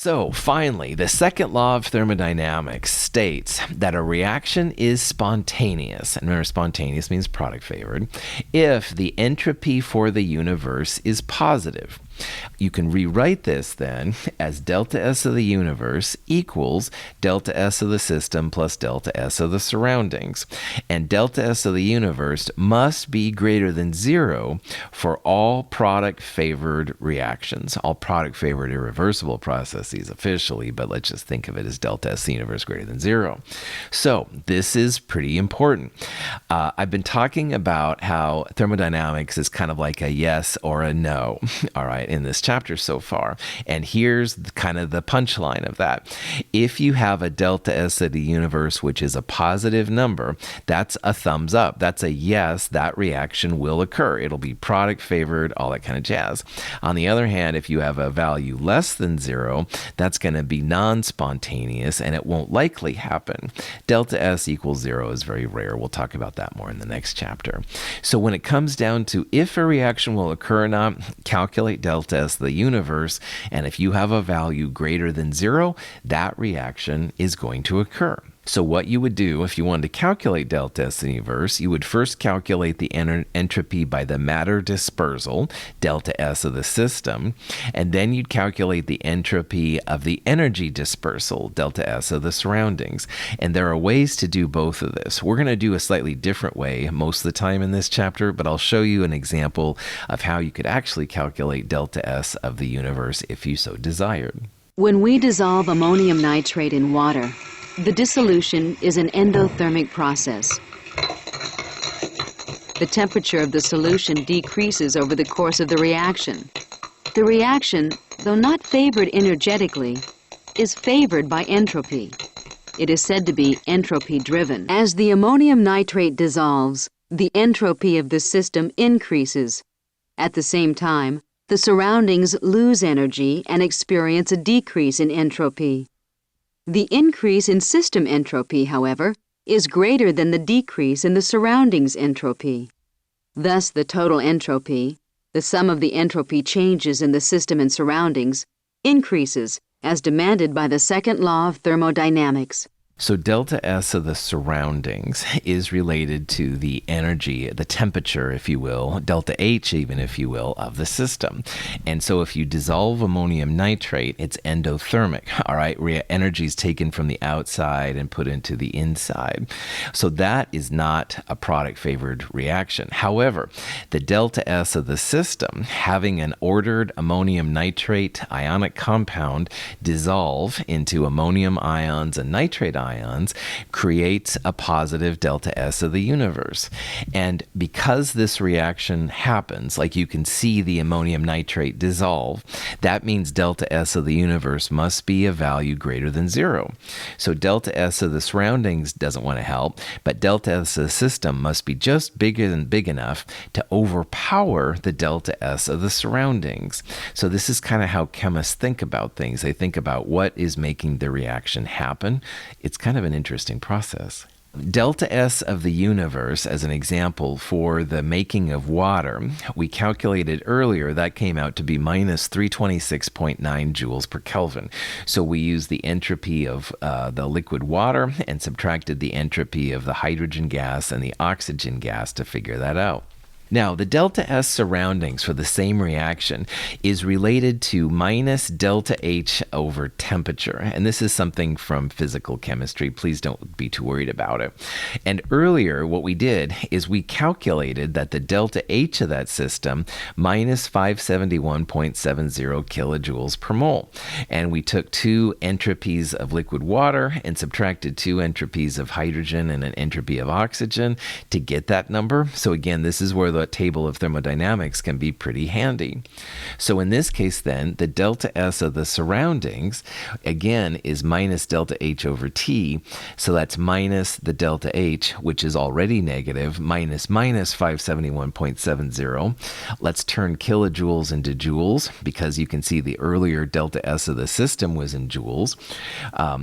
So finally, the second law of thermodynamics states that a reaction is spontaneous, and remember spontaneous means product favored, if the entropy for the universe is positive. You can rewrite this then as delta S of the universe equals delta S of the system plus delta S of the surroundings. And delta S of the universe must be greater than 0 for all product-favored reactions, all product-favored irreversible processes officially, but let's just think of it as delta S of the universe greater than 0. So this is pretty important. I've been talking about how thermodynamics is kind of like a yes or a no, all right, in this chapter so far. And here's kind of the punchline of that. If you have a delta S of the universe, which is a positive number, that's a thumbs up. That's a yes, that reaction will occur. It'll be product favored, all that kind of jazz. On the other hand, if you have a value less than 0, that's going to be non-spontaneous and it won't likely happen. Delta S equals 0 is very rare. We'll talk about that more in the next chapter. So when it comes down to if a reaction will occur or not, calculate delta S of the universe, and if you have a value greater than 0, that reaction is going to occur. So what you would do if you wanted to calculate delta S of the universe, you would first calculate the entropy by the matter dispersal, delta S of the system, and then you'd calculate the entropy of the energy dispersal, delta S of the surroundings. And there are ways to do both of this. We're going to do a slightly different way most of the time in this chapter, but I'll show you an example of how you could actually calculate delta S of the universe if you so desired. When we dissolve ammonium nitrate in water, the dissolution is an endothermic process. The temperature of the solution decreases over the course of the reaction. The reaction, though not favored energetically, is favored by entropy. It is said to be entropy-driven. As the ammonium nitrate dissolves, the entropy of the system increases. At the same time, the surroundings lose energy and experience a decrease in entropy. The increase in system entropy, however, is greater than the decrease in the surroundings entropy. Thus, the total entropy, the sum of the entropy changes in the system and surroundings, increases as demanded by the second law of thermodynamics. So delta S of the surroundings is related to the energy, the temperature, if you will, delta H even, if you will, of the system. And so if you dissolve ammonium nitrate, it's endothermic, all right? Energy is taken from the outside and put into the inside. So that is not a product-favored reaction. However, the delta S of the system, having an ordered ammonium nitrate ionic compound dissolve into ammonium ions and nitrate ions, creates a positive delta S of the universe. And because this reaction happens, like you can see the ammonium nitrate dissolve, that means delta S of the universe must be a value greater than 0. So delta S of the surroundings doesn't want to help, but delta S of the system must be just big enough to overpower the delta S of the surroundings. So this is kind of how chemists think about things. They think about what is making the reaction happen. It's kind of an interesting process. Delta S of the universe, as an example for the making of water, we calculated earlier that came out to be minus 326.9 joules per Kelvin. So we used the entropy of the liquid water and subtracted the entropy of the hydrogen gas and the oxygen gas to figure that out. Now, the delta S surroundings for the same reaction is related to minus delta H over temperature. And this is something from physical chemistry. Please don't be too worried about it. And earlier, what we did is we calculated that the delta H of that system minus 571.70 kilojoules per mole. And we took 2 entropies of liquid water and subtracted 2 entropies of hydrogen and an entropy of oxygen to get that number. So again, this is where the table of thermodynamics can be pretty handy. So in this case then, the delta S of the surroundings, again, is minus delta H over T. So that's minus the delta H, which is already negative, minus 571.70. Let's turn kilojoules into joules, because you can see the earlier delta S of the system was in joules.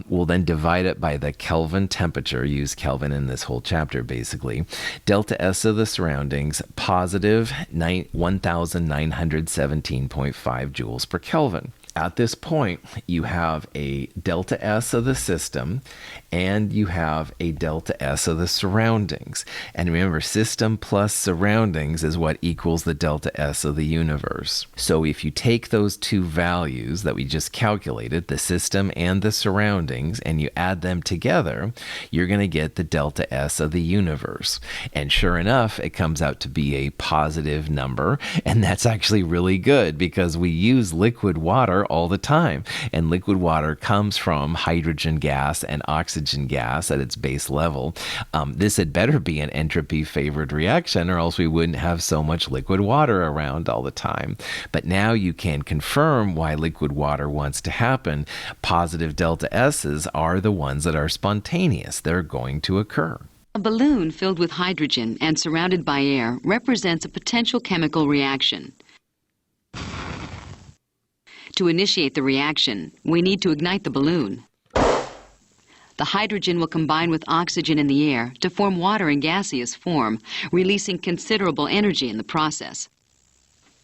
We'll then divide it by the Kelvin temperature, use Kelvin in this whole chapter basically. Delta S of the surroundings, positive 1,917.5 joules per Kelvin. At this point, you have a delta S of the system and you have a delta S of the surroundings. And remember, system plus surroundings is what equals the delta S of the universe. So if you take those two values that we just calculated, the system and the surroundings, and you add them together, you're going to get the delta S of the universe. And sure enough, it comes out to be a positive number. And that's actually really good because we use liquid water all the time. And liquid water comes from hydrogen gas and oxygen gas at its base level. This had better be an entropy-favored reaction, or else we wouldn't have so much liquid water around all the time. But now you can confirm why liquid water wants to happen. Positive delta S's are the ones that are spontaneous. They're going to occur. A balloon filled with hydrogen and surrounded by air represents a potential chemical reaction. To initiate the reaction, we need to ignite the balloon. The hydrogen will combine with oxygen in the air to form water in gaseous form, releasing considerable energy in the process.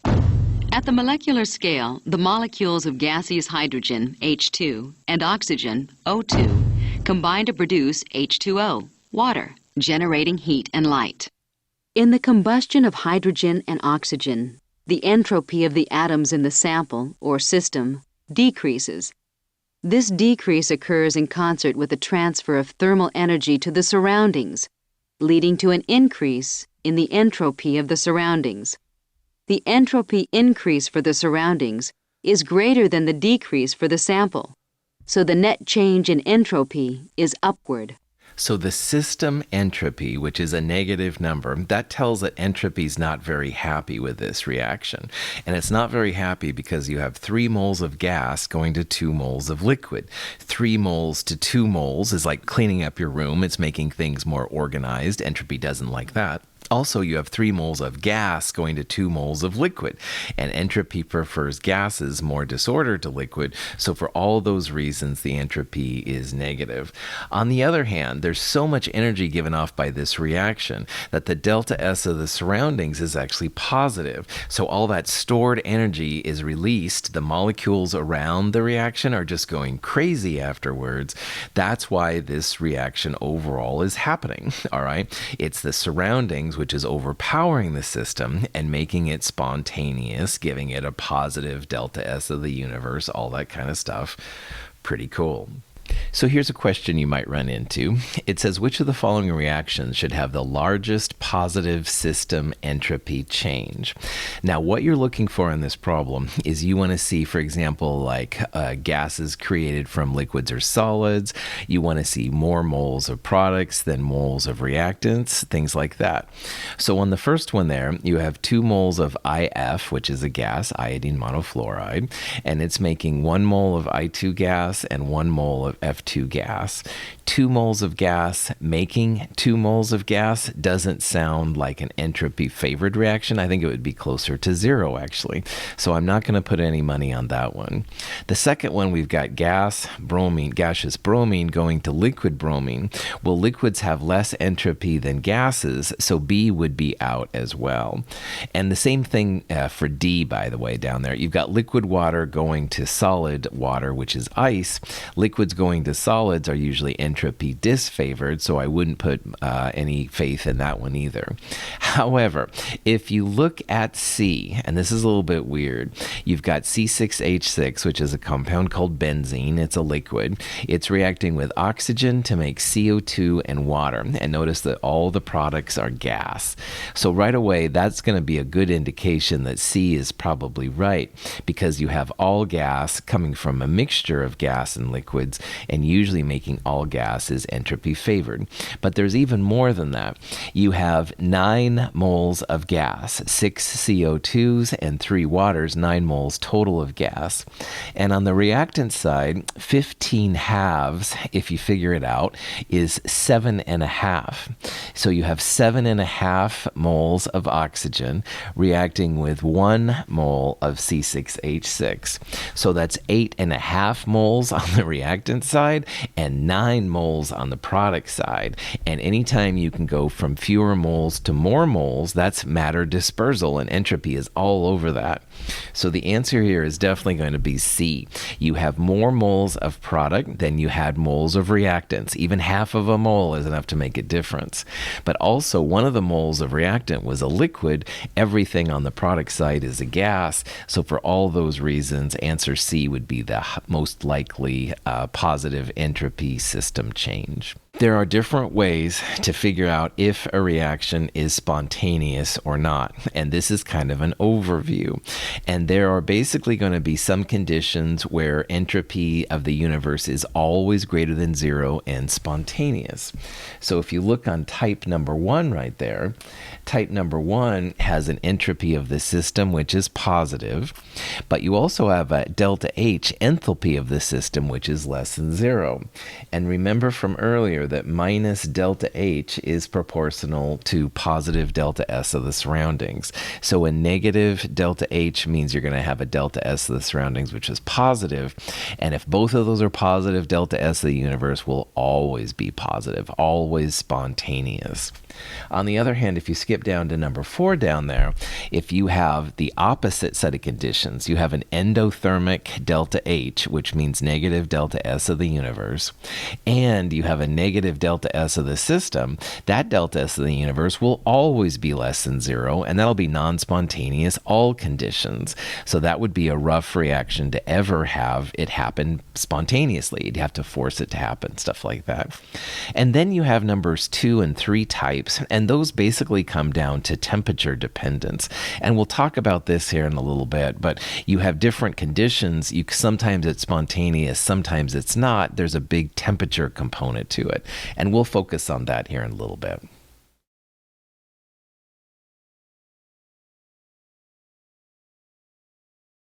At the molecular scale, the molecules of gaseous hydrogen, H2, and oxygen, O2, combine to produce H2O, water, generating heat and light. In the combustion of hydrogen and oxygen, the entropy of the atoms in the sample, or system, decreases. This decrease occurs in concert with the transfer of thermal energy to the surroundings, leading to an increase in the entropy of the surroundings. The entropy increase for the surroundings is greater than the decrease for the sample, so the net change in entropy is upward. So the system entropy, which is a negative number, that tells that entropy is not very happy with this reaction. And it's not very happy because you have 3 moles of gas going to 2 moles of liquid. 3 moles to 2 moles is like cleaning up your room. It's making things more organized. Entropy doesn't like that. Also, you have 3 moles of gas going to 2 moles of liquid, and entropy prefers gases more disordered to liquid, so for all those reasons, the entropy is negative. On the other hand, there's so much energy given off by this reaction that the delta S of the surroundings is actually positive, so all that stored energy is released. The molecules around the reaction are just going crazy afterwards. That's why this reaction overall is happening, all right? It's the surroundings which is overpowering the system and making it spontaneous, giving it a positive delta S of the universe, all that kind of stuff. Pretty cool. So here's a question you might run into. It says, which of the following reactions should have the largest positive system entropy change? Now, what you're looking for in this problem is you want to see, for example, like gases created from liquids or solids. You want to see more moles of products than moles of reactants, things like that. So on the first one there, you have 2 moles of IF, which is a gas, iodine monofluoride, and it's making 1 mole of I2 gas and 1 mole of F2 gas. 2 moles of gas making 2 moles of gas doesn't sound like an entropy-favored reaction. I think it would be closer to 0, actually. So I'm not going to put any money on that one. The second one, we've got gaseous bromine going to liquid bromine. Well, liquids have less entropy than gases, so B would be out as well. And the same thing for D, by the way, down there. You've got liquid water going to solid water, which is ice. Liquids going to solids are usually entropy disfavored, so I wouldn't put any faith in that one either. However, if you look at C, and this is a little bit weird, you've got C6H6, which is a compound called benzene. It's a liquid. It's reacting with oxygen to make CO2 and water. And notice that all the products are gas. So right away, that's going to be a good indication that C is probably right, because you have all gas coming from a mixture of gas and liquids, and usually making all gas is entropy favored. But there's even more than that. You have 9 moles of gas, 6 CO2s and 3 waters, 9 moles total of gas. And on the reactant side, 15 halves, if you figure it out, is 7.5. So you have 7.5 moles of oxygen reacting with 1 mole of C6H6. So that's 8.5 moles on the reactant reactant side and 9 moles on the product side. And anytime you can go from fewer moles to more moles, that's matter dispersal, and entropy is all over that. So the answer here is definitely going to be C. You have more moles of product than you had moles of reactants. Even half of a mole is enough to make a difference. But also, one of the moles of reactant was a liquid. Everything on the product side is a gas. So for all those reasons, answer C would be the most likely positive entropy system change. There are different ways to figure out if a reaction is spontaneous or not, and this is kind of an overview. And there are basically going to be some conditions where entropy of the universe is always greater than 0 and spontaneous. So if you look on type number 1 right there, type number 1 has an entropy of the system which is positive, but you also have a delta H enthalpy of the system which is less than 0. And remember from earlier that minus delta H is proportional to positive delta S of the surroundings. So a negative delta H means you're going to have a delta S of the surroundings which is positive, and if both of those are positive, delta S of the universe will always be positive, always spontaneous. On the other hand, if you skip down to number 4 down there, if you have the opposite set of conditions, you have an endothermic delta H, which means negative delta S of the universe, and you have a negative delta S of the system, that delta S of the universe will always be less than 0, and that'll be non-spontaneous all conditions. So that would be a rough reaction to ever have it happen spontaneously. You'd have to force it to happen, stuff like that. And then you have numbers 2 and 3 types, and those basically come down to temperature dependence. And we'll talk about this here in a little bit, but you have different conditions. Sometimes it's spontaneous, sometimes it's not. There's a big temperature component to it, and we'll focus on that here in a little bit.